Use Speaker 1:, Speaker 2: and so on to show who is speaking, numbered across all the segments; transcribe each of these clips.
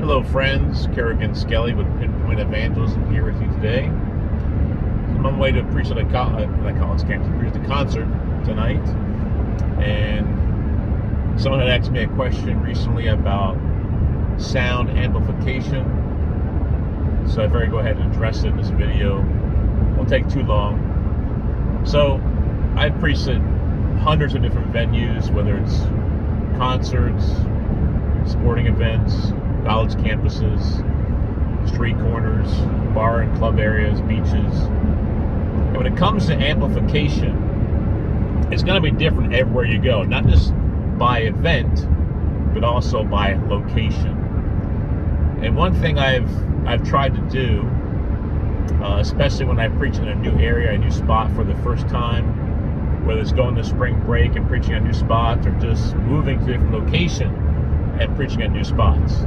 Speaker 1: Hello friends, Kerrigan Skelly with PinPoint Evangelism here with you today. I'm on my way to preach at a college campus, preach at a concert tonight, and someone had asked me a question recently about sound amplification, so I figured go ahead and address it in this video. Won't take too long. So I've preached at hundreds of different venues, whether it's concerts, sporting events, college campuses, street corners, bar and club areas, beaches. And when it comes to amplification, it's going to be different everywhere you go, not just by event, but also by location. And one thing I've tried to do, especially when I preach in a new area, a new spot for the first time, whether it's going to spring break and preaching a new spot, or just moving to a different location and preaching at new spots,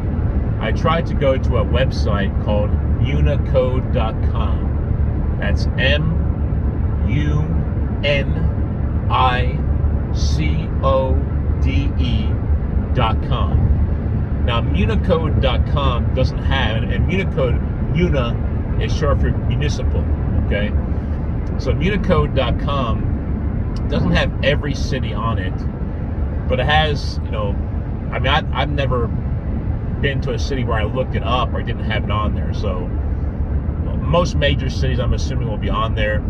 Speaker 1: I tried to go to a website called unicode.com. That's MUNICODE.com. Now, Unicode.com doesn't have, and Unicode, Muna is short for municipal, okay? So Unicode.com doesn't have every city on it, but it has, I've never been to a city where I looked it up or didn't have it on there. So most major cities, I'm assuming, will be on there.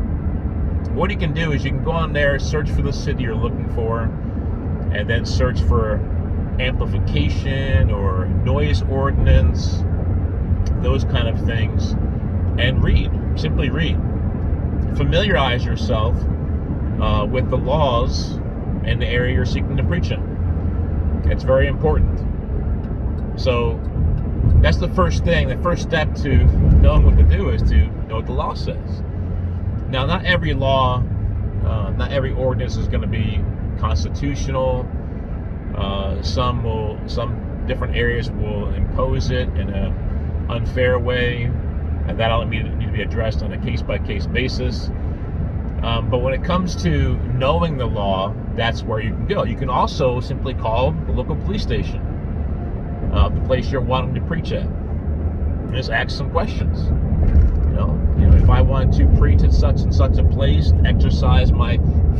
Speaker 1: What you can do is you can go on there, search for the city you're looking for, and then search for amplification or noise ordinance, those kind of things, and read. Simply read. Familiarize yourself with the laws in the area you're seeking to preach in. It's very important. So that's the first thing. The first step to knowing what to do is to know what the law says. Now, not every law, not every ordinance is going to be constitutional. Some different areas will impose it in an unfair way, and that'll need to be addressed on a case-by-case basis. But when it comes to knowing the law, that's where you can go. You can also simply call the local police station, the place you're wanting to preach at, and just ask some questions. If I want to preach at such and such a place and exercise my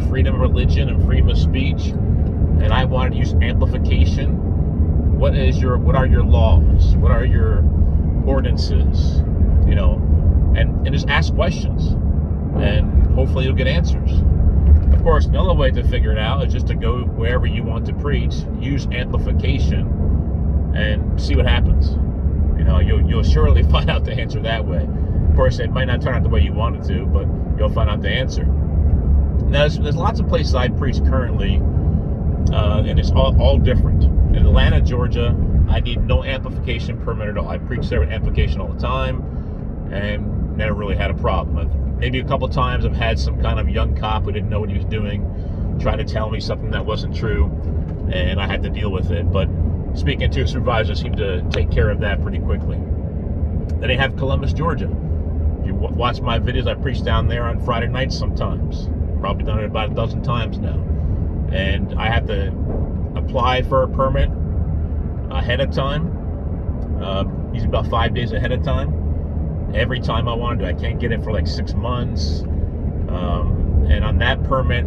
Speaker 1: freedom of religion and freedom of speech, and I want to use amplification, what are your laws? What are your ordinances? And just ask questions, and hopefully you'll get answers. Of course, another way to figure it out is just to go wherever you want to preach, use amplification, and see what happens. You'll surely find out the answer that way. Of course, it might not turn out the way you want it to, but you'll find out the answer. Now, there's lots of places I preach currently, and it's all different. In Atlanta, Georgia, I need no amplification permit at all. I preach there with amplification all the time, and never really had a problem. Maybe a couple times I've had some kind of young cop who didn't know what he was doing, trying to tell me something that wasn't true, and I had to deal with it. But speaking to a supervisor seemed to take care of that pretty quickly. Then they have Columbus, Georgia. You watch my videos, I preach down there on Friday nights sometimes. Probably done it about a dozen times now. And I have to apply for a permit ahead of time, usually about 5 days ahead of time. Every time I want to do. I can't get it for like 6 months. And on that permit,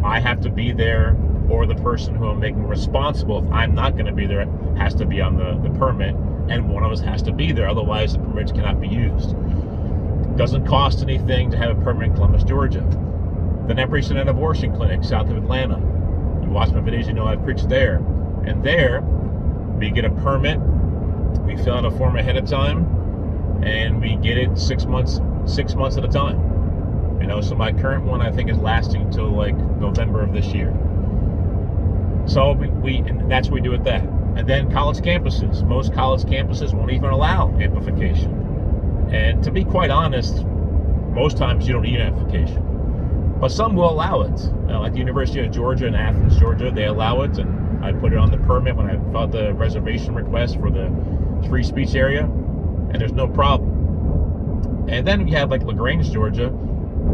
Speaker 1: I have to be there, or the person who I'm making responsible, if I'm not going to be there, has to be on the permit, and one of us has to be there. Otherwise, the permits cannot be used. It doesn't cost anything to have a permit in Columbus, Georgia. Then I preached in an abortion clinic south of Atlanta. You watch my videos, you know I've preached there. And there, we get a permit, we fill out a form ahead of time, and we get it 6 months at a time. So my current one, I think, is lasting until like November of this year. So and that's what we do with that. And then college campuses. Most college campuses won't even allow amplification. And to be quite honest, most times you don't need amplification. But some will allow it. Like the University of Georgia in Athens, Georgia, they allow it, and I put it on the permit when I filed the reservation request for the free speech area, and there's no problem. And then you have like LaGrange, Georgia.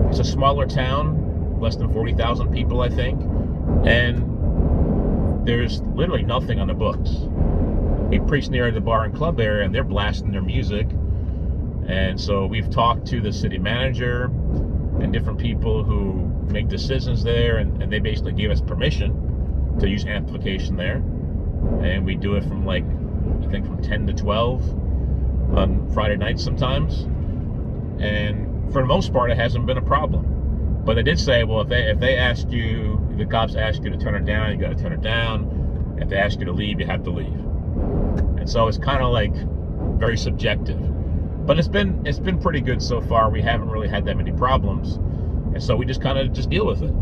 Speaker 1: It's a smaller town, less than 40,000 people, I think, and there's literally nothing on the books. we preach near the bar and club area, and they're blasting their music. And so we've talked to the city manager and different people who make decisions there, and they basically gave us permission to use amplification there. And we do it from I think from 10 to 12 on Friday nights sometimes. And for the most part, it hasn't been a problem. But they did say, well, if they ask you, if the cops ask you to turn it down, you got to turn it down. If they ask you to leave, you have to leave. And so it's kind of very subjective. But it's been pretty good so far. We haven't really had that many problems, and so we just kind of deal with it.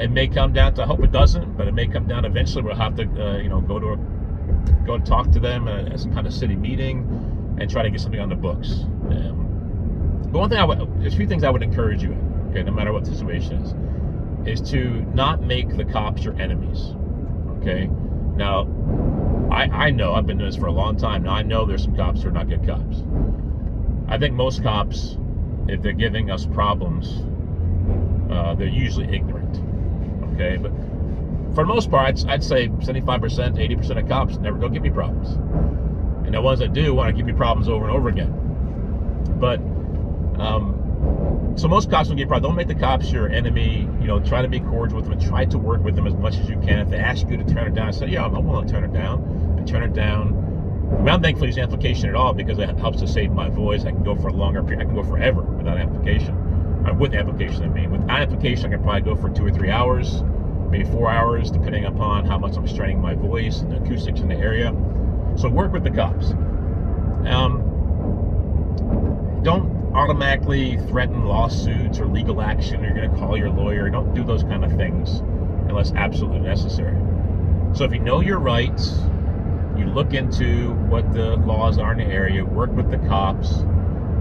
Speaker 1: It may come down to, I hope it doesn't, but it may come down eventually. We'll have to go and talk to them at some kind of city meeting and try to get something on the books. But one thing there's a few things I would encourage you in, okay, no matter what the situation is to not make the cops your enemies. Okay, now I know, I've been doing this for a long time now. I know there's some cops who are not good cops. I think most cops, if they're giving us problems, they're usually ignorant. Okay, but for the most part, I'd say 75%, 80% of cops never don't give me problems, and the ones that do want to give me problems over and over again. But so most cops don't give problems. Don't make the cops your enemy. Try to be cordial with them and try to work with them as much as you can. If they ask you to turn it down, say, yeah, I'm willing to turn it down, and turn it down. I'm thankful to use amplification at all, because it helps to save my voice. I can go for a longer period. I can go forever without amplification. With amplification, I mean. Without amplification, I can probably go for 2 or 3 hours, maybe 4 hours, depending upon how much I'm straining my voice and the acoustics in the area. So work with the cops. Don't automatically threaten lawsuits or legal action. You're going to call your lawyer. Don't do those kind of things unless absolutely necessary. So if you know your rights, you look into what the laws are in the area, work with the cops.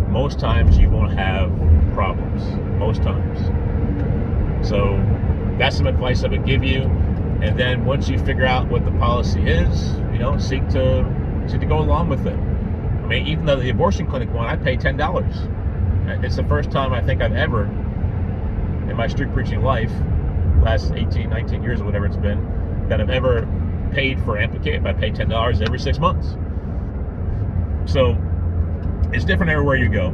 Speaker 1: Most times you won't have problems. Most times. So that's some advice I would give you. And then once you figure out what the policy is, seek to go along with it. I mean, even though the abortion clinic one, I pay $10. It's the first time I think I've ever, in my street preaching life, last 18, 19 years or whatever it's been, that I've ever paid for amplification. I pay $10 every 6 months. So it's different everywhere you go.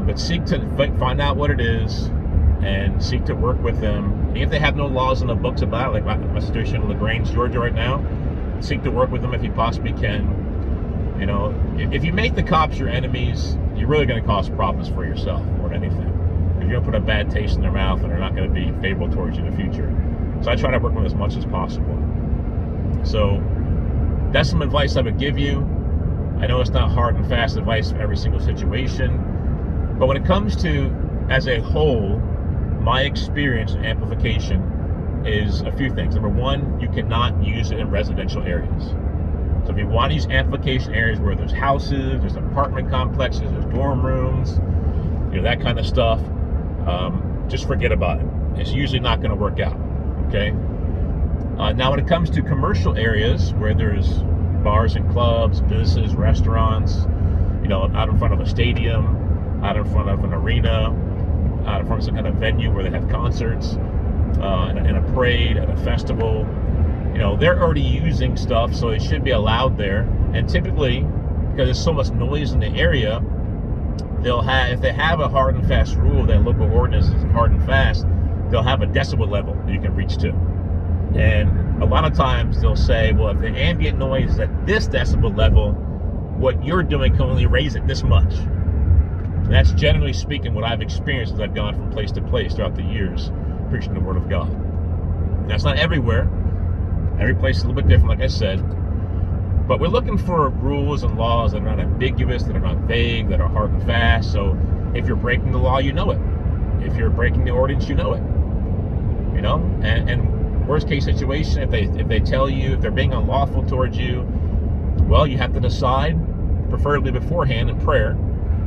Speaker 1: But seek to find out what it is and seek to work with them. And if they have no laws in the books about it, like my situation in LaGrange, Georgia right now, seek to work with them if you possibly can. If you make the cops your enemies, you're really going to cause problems for yourself more than anything. You're going to put a bad taste in their mouth, and they're not going to be favorable towards you in the future. So I try to work with them as much as possible. So that's some advice I would give you. I know it's not hard and fast advice for every single situation, but when it comes to, as a whole, my experience in amplification is a few things. Number one, you cannot use it in residential areas. So if you want to use amplification areas where there's houses, there's apartment complexes, there's dorm rooms, that kind of stuff, just forget about it. It's usually not going to work out. Okay. Now, when it comes to commercial areas where there's bars and clubs, businesses, restaurants, out in front of a stadium, out in front of an arena, out in front of some kind of venue where they have concerts, in a parade, at a festival, they're already using stuff, so it should be allowed there. And typically, because there's so much noise in the area, if they have a hard and fast rule, that local ordinance is hard and fast, they'll have a decibel level that you can reach to. And a lot of times they'll say, well, if the ambient noise is at this decibel level, what you're doing can only raise it this much. And that's generally speaking what I've experienced as I've gone from place to place throughout the years preaching the Word of God. That's not everywhere. Every place is a little bit different, like I said. But we're looking for rules and laws that are not ambiguous, that are not vague, that are hard and fast. So if you're breaking the law, you know it. If you're breaking the ordinance, you know it. And worst case situation, if they tell you, if they're being unlawful towards you, well, you have to decide, preferably beforehand in prayer,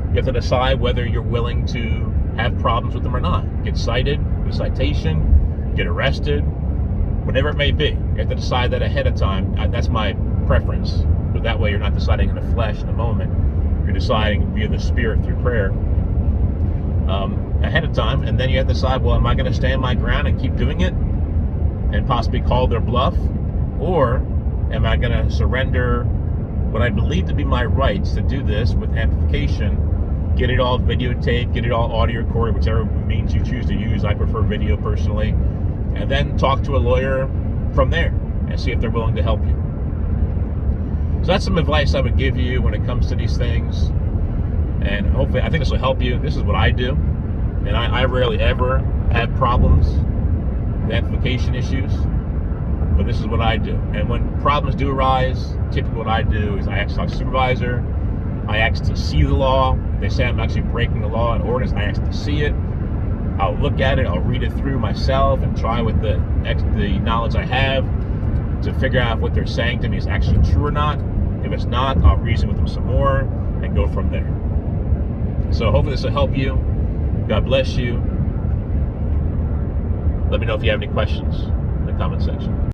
Speaker 1: you have to decide whether you're willing to have problems with them or not. Get cited, get a citation, get arrested, whatever it may be. You have to decide that ahead of time. That's my preference. But that way you're not deciding in the flesh in the moment. You're deciding via the Spirit through prayer ahead of time. And then you have to decide, well, am I going to stand my ground and keep doing it and possibly call their bluff? Or Am I going to surrender what I believe to be my rights to do this with amplification, get it all videotaped, get it all audio recorded, whichever means you choose to use. I prefer video personally. And then talk to a lawyer from there and see if they're willing to help you. So that's some advice I would give you when it comes to these things. And hopefully, I think this will help you. This is what I do. And I rarely ever have problems with amplification issues. But this is what I do. And when problems do arise, typically what I do is I ask my supervisor. I ask to see the law. If they say I'm actually breaking the law and ordinance, I ask to see it. I'll look at it. I'll read it through myself and try with the knowledge I have to figure out if what they're saying to me is actually true or not. If it's not, I'll reason with them some more and go from there. So hopefully this will help you. God bless you. Let me know if you have any questions in the comment section.